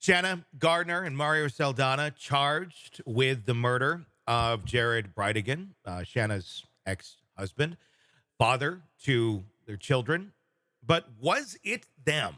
Shanna Gardner and Mario Saldana charged with the murder of Jared Bridegan, Shanna's ex-husband, father to their children. But was it them?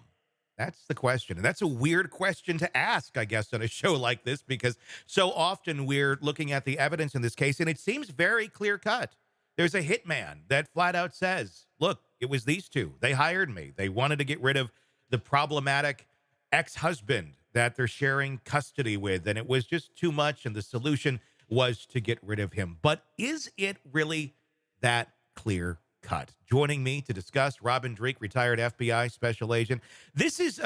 That's the question. And that's a weird question to ask, I guess, on a show like this, because so often we're looking at the evidence in this case, and it seems very clear cut. There's a hitman that flat out says, look, it was these two. They hired me. They wanted to get rid of the problematic ex-husband that they're sharing custody with, and it was just too much, and the solution was to get rid of him. But is it really that clear cut? Joining me to discuss, Robin Dreek, retired FBI special agent. This is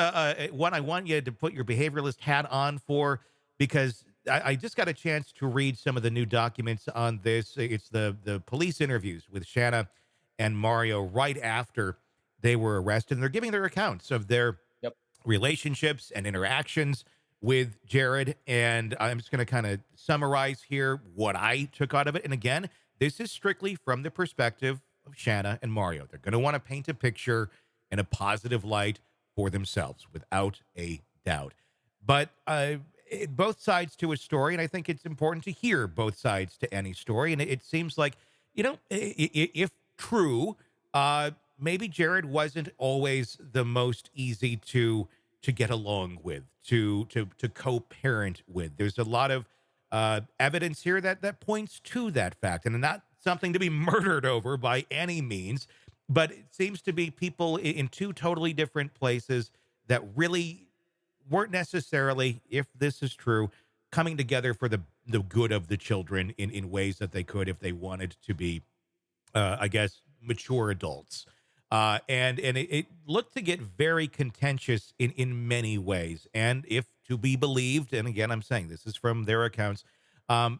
one I want you to put your behavioralist hat on for, because I just got a chance to read some of the new documents on this. It's the police interviews with Shanna and Mario right after they were arrested, and they're giving their accounts of their Yep. relationships and interactions with Jared. And I'm just going to kind of summarize here what I took out of it. And again, this is strictly from the perspective of Shanna and Mario. They're going to want to paint a picture in a positive light for themselves, without a doubt. But both sides to a story, and I think it's important to hear both sides to any story. And it seems like, if true, maybe Jared wasn't always the most easy to get along with, to co-parent with. There's a lot of evidence here that points to that fact, and not something to be murdered over by any means, but it seems to be people in two totally different places that really weren't necessarily, if this is true, coming together for the good of the children in ways that they could if they wanted to be, I guess, mature adults. And it looked to get very contentious in many ways. And if to be believed, and again, I'm saying this is from their accounts,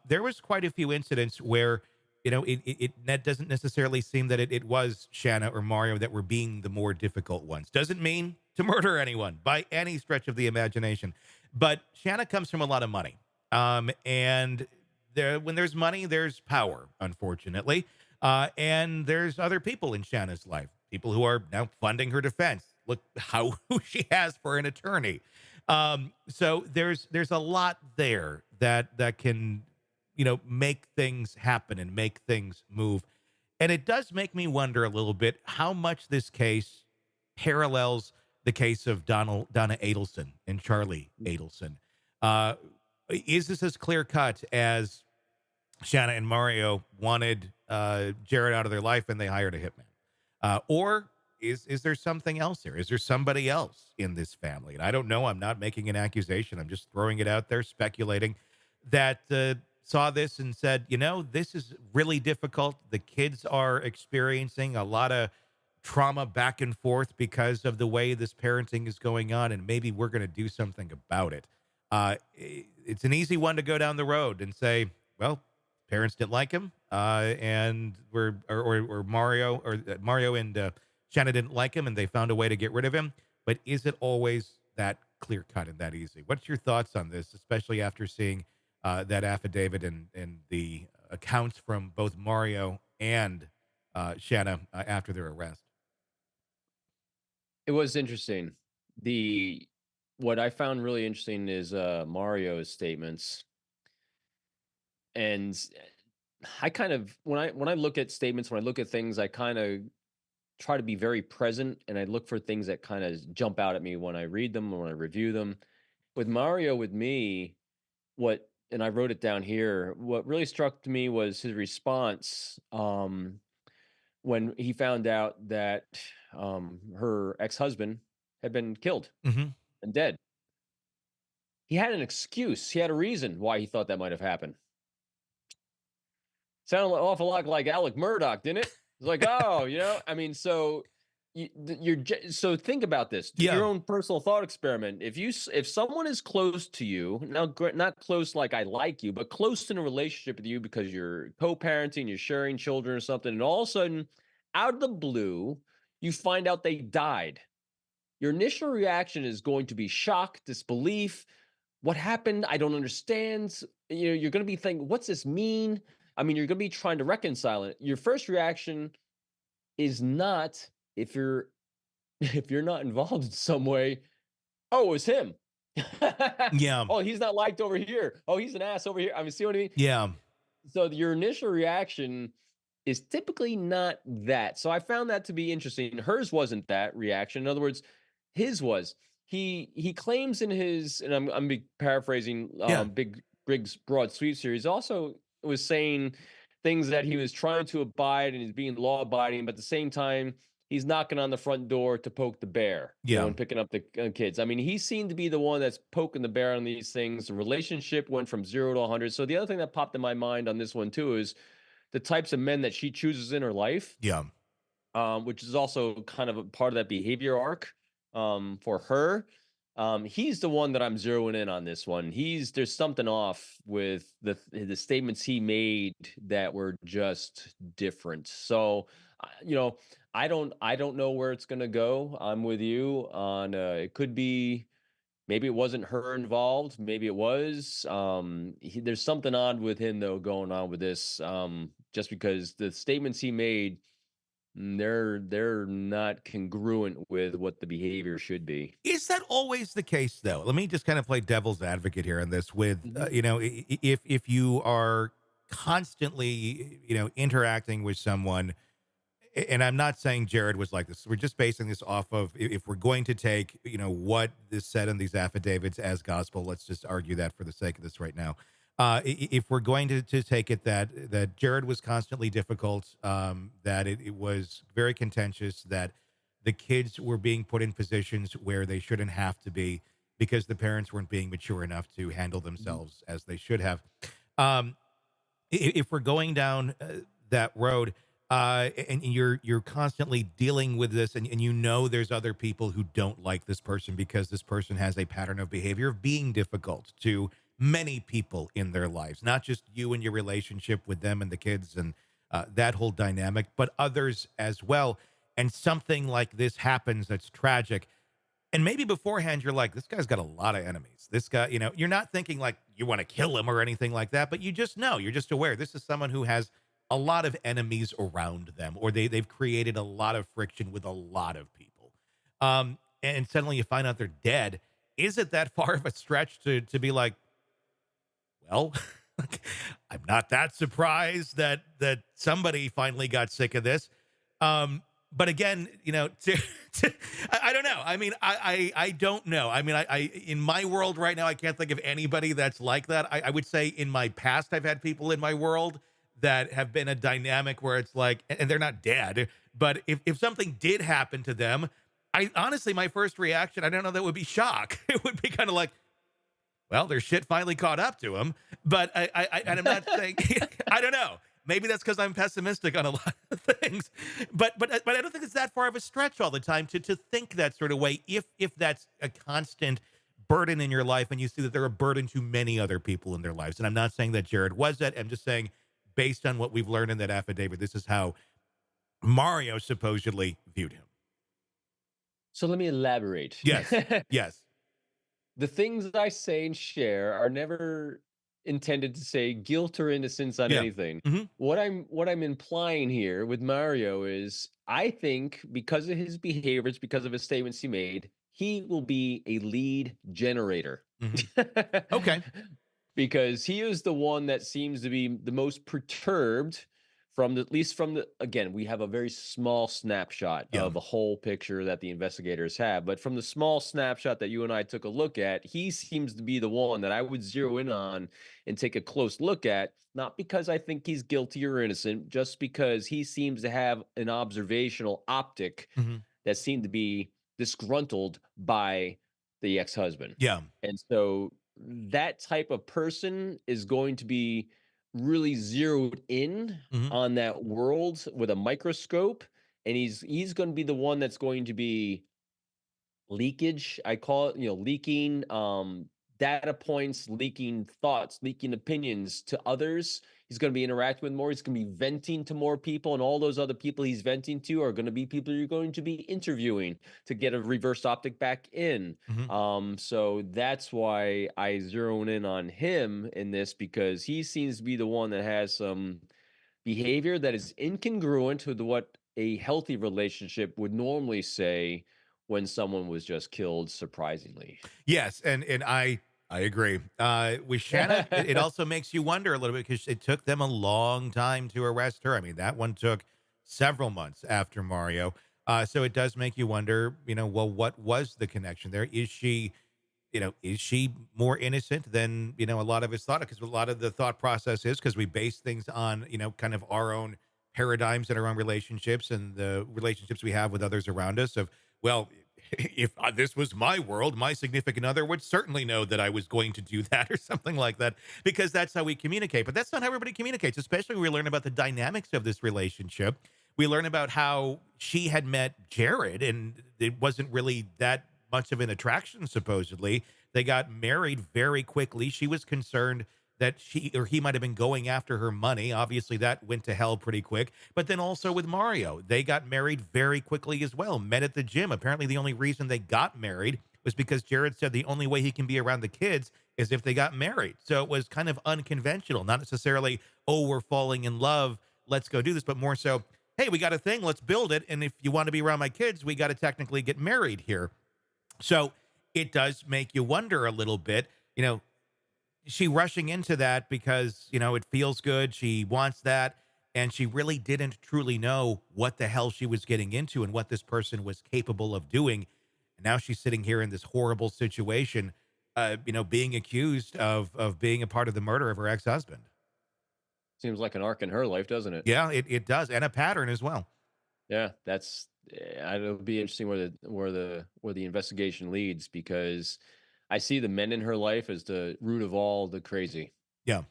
there was quite a few incidents where, that doesn't necessarily seem that it was Shanna or Mario that were being the more difficult ones. Doesn't mean to murder anyone by any stretch of the imagination. But Shanna comes from a lot of money. And when there's money, there's power, unfortunately. And there's other people in Shanna's life, people who are now funding her defense. Look who she has for an attorney. So there's a lot there that can, make things happen and make things move. And it does make me wonder a little bit how much this case parallels the case of Donna Adelson and Charlie Adelson. Is this as clear cut as Shanna and Mario wanted Jared out of their life and they hired a hitman? Or is there something else here? Is there somebody else in this family? And I don't know. I'm not making an accusation. I'm just throwing it out there, speculating, that saw this and said, this is really difficult. The kids are experiencing a lot of trauma back and forth because of the way this parenting is going on, and maybe we're going to do something about it. It's an easy one to go down the road and say, well, parents didn't like him, and Mario and Shanna didn't like him, and they found a way to get rid of him. But is it always that clear cut and that easy? What's your thoughts on this, especially after seeing that affidavit and the accounts from both Mario and Shanna after their arrest? It was interesting. What I found really interesting is Mario's statements. And I kind of when I look at statements, when I look at things, I kind of try to be very present, and I look for things that kind of jump out at me when I read them or when I review them. With Mario, with me, and I wrote it down here, what really struck to me was his response when he found out that her ex-husband had been killed Mm-hmm. and dead. He had an excuse. He had a reason why he thought that might have happened. Sounded an awful lot like Alec Murdoch, didn't it? It's like, oh, I mean, so so think about this. Do your Yeah. own personal thought experiment. If someone is close to you, now not close like I like you, but close in a relationship with you because you're co-parenting, you're sharing children or something, and all of a sudden, out of the blue, you find out they died. Your initial reaction is going to be shock, disbelief. What happened? I don't understand. You're going to be thinking, what's this mean? I mean, you're going to be trying to reconcile it. Your first reaction is not, if you're not involved in some way, oh, it was him. Yeah. Oh, he's not liked over here. Oh, he's an ass over here. I mean, see what I mean? Yeah. So your initial reaction is typically not that. So I found that to be interesting. Hers wasn't that reaction. In other words, his was. He claims in his, and I'm paraphrasing, Yeah. Big Briggs Broad Sweep series. Also was saying things that he was trying to abide and he's being law abiding, but at the same time he's knocking on the front door to poke the bear, Yeah. and picking up the kids. I mean, he seemed to be the one that's poking the bear on these things. The relationship went from 0 to 100. So the other thing that popped in my mind on this one too is the types of men that she chooses in her life, Yeah. which is also kind of a part of that behavior arc for her. He's the one that I'm zeroing in on this one. There's something off with the statements he made that were just different. So, you know, I don't know where it's gonna go. I'm with you on. It could be. Maybe it wasn't her involved. Maybe it was. There's something odd with him though going on with this. Just because the statements he made, they're not congruent with what the behavior should be. Is that always the case, though? Let me just kind of play devil's advocate here on this. With Mhm. if you are constantly interacting with someone, and I'm not saying Jared was like this. We're just basing this off of if we're going to take what is said in these affidavits as gospel. Let's just argue that for the sake of this right now. If we're going to take it that Jared was constantly difficult, that it was very contentious, that the kids were being put in positions where they shouldn't have to be because the parents weren't being mature enough to handle Mhm. themselves as they should have. Um, if we're going down that road, and you're constantly dealing with this, and there's other people who don't like this person because this person has a pattern of behavior of being difficult to many people in their lives, not just you and your relationship with them and the kids and that whole dynamic, but others as well. And something like this happens that's tragic, and maybe beforehand, you're like, this guy's got a lot of enemies. This guy, you're not thinking like you want to kill him or anything like that, but you just know, you're just aware this is someone who has a lot of enemies around them, or they've created a lot of friction with a lot of people. And suddenly you find out they're dead. Is it that far of a stretch to be like, well, I'm not that surprised that somebody finally got sick of this. But again, I don't know. I mean, I don't know. I mean, I in my world right now, I can't think of anybody that's like that. I would say in my past, I've had people in my world that have been a dynamic where it's like, and they're not dead, but if something did happen to them, I honestly, my first reaction, I don't know, that would be shock. It would be kind of like, well, their shit finally caught up to him. But and I'm not saying I don't know. Maybe that's because I'm pessimistic on a lot of things. But I don't think it's that far of a stretch all the time to think that sort of way. If that's a constant burden in your life, and you see that they're a burden to many other people in their lives. And I'm not saying that Jared was that. I'm just saying, based on what we've learned in that affidavit, this is how Mario supposedly viewed him. So let me elaborate. Yes. Yes. The things that I say and share are never intended to say guilt or innocence on Yeah. anything. Hmm. What I'm implying here with Mario is I think because of his behaviors, because of his statements he made, he will be a lead generator. Hmm. Okay. Because he is the one that seems to be the most perturbed from the, at least from the, again, we have a very small snapshot Yeah. of a whole picture that the investigators have, but from the small snapshot that you and I took a look at, he seems to be the one that I would zero in on and take a close look at, not because I think he's guilty or innocent, just because he seems to have an observational optic Hmm. that seemed to be disgruntled by the ex-husband. Yeah. And so that type of person is going to be really zeroed in Hmm. on that world with a microscope, and he's going to be the one that's going to be leakage, I call it, leaking data points, leaking thoughts, leaking opinions to others. He's going to be interacting with more. He's going to be venting to more people, and all those other people he's venting to are going to be people you're going to be interviewing to get a reverse optic back in. Hmm. So that's why I zero in on him in this, because he seems to be the one that has some behavior that is incongruent with what a healthy relationship would normally say, when someone was just killed surprisingly. Yes, and I agree. With Shanna, it also makes you wonder a little bit because it took them a long time to arrest her. I mean, that one took several months after Mario. So it does make you wonder, well, what was the connection there? Is she more innocent than, a lot of us thought? Because a lot of the thought process is because we base things on, kind of our own paradigms and our own relationships and the relationships we have with others around us of, well, if this was my world, my significant other would certainly know that I was going to do that or something like that, because that's how we communicate. But that's not how everybody communicates, especially when we learn about the dynamics of this relationship. We learn about how she had met Jared, and it wasn't really that much of an attraction, supposedly. They got married very quickly. She was concerned that she or he might have been going after her money. Obviously, that went to hell pretty quick. But then also with Mario, they got married very quickly as well, met at the gym. Apparently, the only reason they got married was because Jared said the only way he can be around the kids is if they got married. So it was kind of unconventional, not necessarily, oh, we're falling in love, let's go do this, but more so, hey, we got a thing, let's build it. And if you want to be around my kids, we got to technically get married here. So it does make you wonder a little bit, is she rushing into that because, it feels good, she wants that, and she really didn't truly know what the hell she was getting into and what this person was capable of doing. And now she's sitting here in this horrible situation, being accused of being a part of the murder of her ex-husband. Seems like an arc in her life, doesn't it? Yeah, it does, and a pattern as well. Yeah, it'll be interesting where the investigation leads because I see the men in her life as the root of all the crazy, Yeah.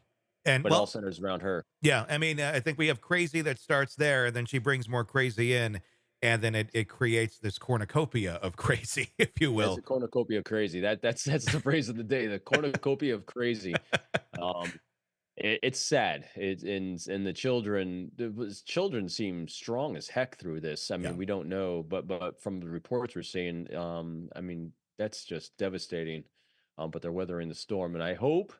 And but it all well, centers around her. yeah, I mean, I think we have crazy that starts there, and then she brings more crazy in, and then it creates this cornucopia of crazy, if you That's will. a cornucopia of crazy. That's the phrase of the day. The cornucopia of crazy. Um, it's sad. And the children seem strong as heck through this. I Yeah. mean, we don't know, but from the reports we're seeing, I mean, that's just devastating. But they're weathering the storm, and I hope,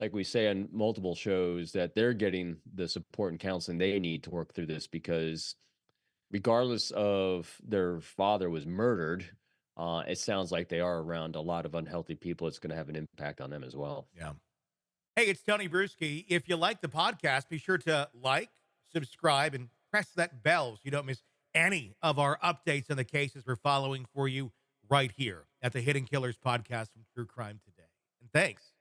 like we say on multiple shows, that they're getting the support and counseling they need to work through this because regardless of their father was murdered, it sounds like they are around a lot of unhealthy people. It's going to have an impact on them as well. Yeah. Hey, it's Tony Brueski. If you like the podcast, be sure to like, subscribe, and press that bell so you don't miss any of our updates on the cases we're following for you right here at the Hidden Killers podcast from True Crime Today. And thanks